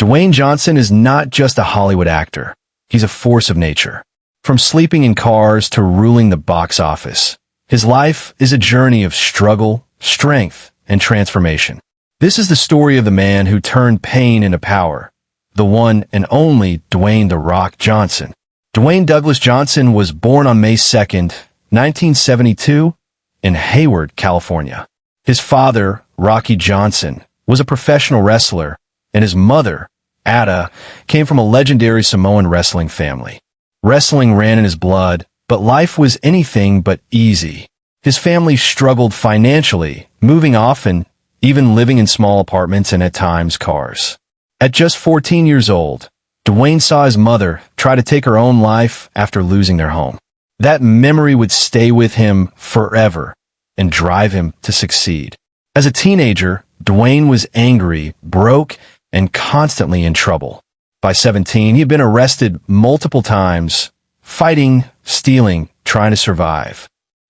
Dwayne Johnson is not just a Hollywood actor. He's a force of nature. From sleeping in cars to ruling the box office, his life is a journey of struggle, strength, and transformation. This is the story of the man who turned pain into power, the one and only Dwayne "The Rock" Johnson. Dwayne Douglas Johnson was born on May 2nd, 1972, in Hayward, California. His father, Rocky Johnson, was a professional wrestler, and his mother, Ada, came from a legendary Samoan wrestling family. Wrestling ran in his blood, but life was anything but easy. His family struggled financially, moving often, even living in small apartments and at times cars. At just 14 years old, Dwayne saw his mother try to take her own life after losing their home. That memory would stay with him forever and drive him to succeed. As a teenager, Dwayne was angry, broke, and constantly in trouble. By 17, he had been arrested multiple times, fighting, stealing, trying to survive.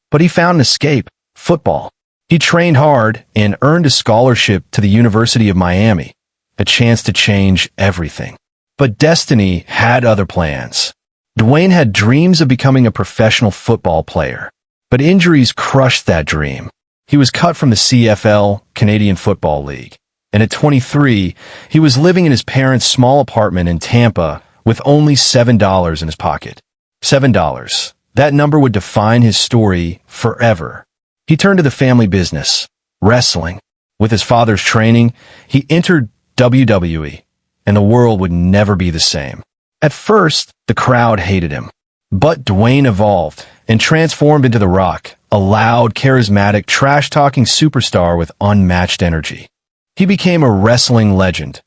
But he found an escape: football. He trained hard and earned a scholarship to the University of Miami, a chance to change everything. But destiny had other plans. Dwayne had dreams of becoming a professional football player, but injuries crushed that dream. He was cut from the CFL, Canadian Football League, and at 23, he was living in his parents' small apartment in Tampa with only $7 in his pocket. $7. That number would define his story forever. He turned to the family business, wrestling. With his father's training, he entered WWE, and the world would never be the same. At first, the crowd hated him, but Dwayne evolved and transformed into The Rock, a loud, charismatic, trash-talking superstar with unmatched energy. He became a wrestling legend,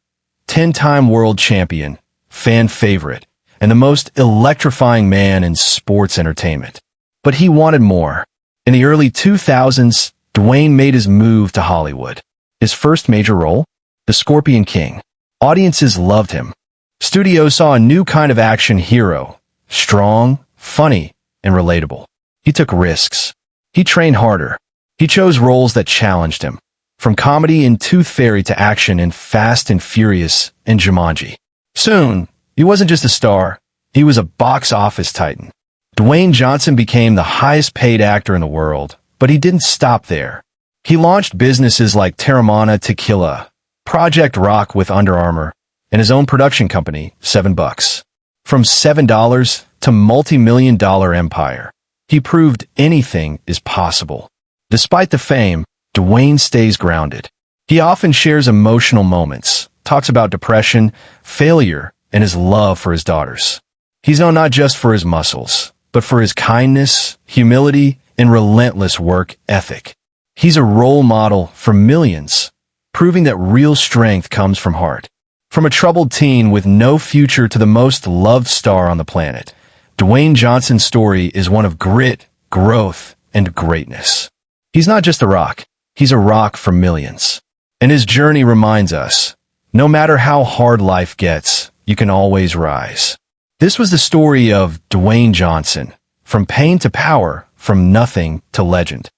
10-time world champion, fan favorite, and the most electrifying man in sports entertainment. But he wanted more. In the early 2000s, Dwayne made his move to Hollywood. His first major role? The Scorpion King. Audiences loved him. Studios saw a new kind of action hero, strong, funny, and relatable. He took risks. He trained harder. He chose roles that challenged him, from comedy in Tooth Fairy to action in Fast and Furious and Jumanji. Soon, he wasn't just a star, he was a box office titan. Dwayne Johnson became the highest-paid actor in the world, but he didn't stop there. He launched businesses like Teremana Tequila, Project Rock with Under Armour, and his own production company, 7 Bucks. From $7 to multi-million-dollar empire, he proved anything is possible. Despite the fame, Dwayne stays grounded. He often shares emotional moments, talks about depression, failure, and his love for his daughters. He's known not just for his muscles, but for his kindness, humility, and relentless work ethic. He's a role model for millions, proving that real strength comes from heart. From a troubled teen with no future to the most loved star on the planet, Dwayne Johnson's story is one of grit, growth, and greatness. He's not just a rock, he's a rock for millions. And his journey reminds us, no matter how hard life gets, you can always rise. This was the story of Dwayne Johnson, from pain to power, from nothing to legend.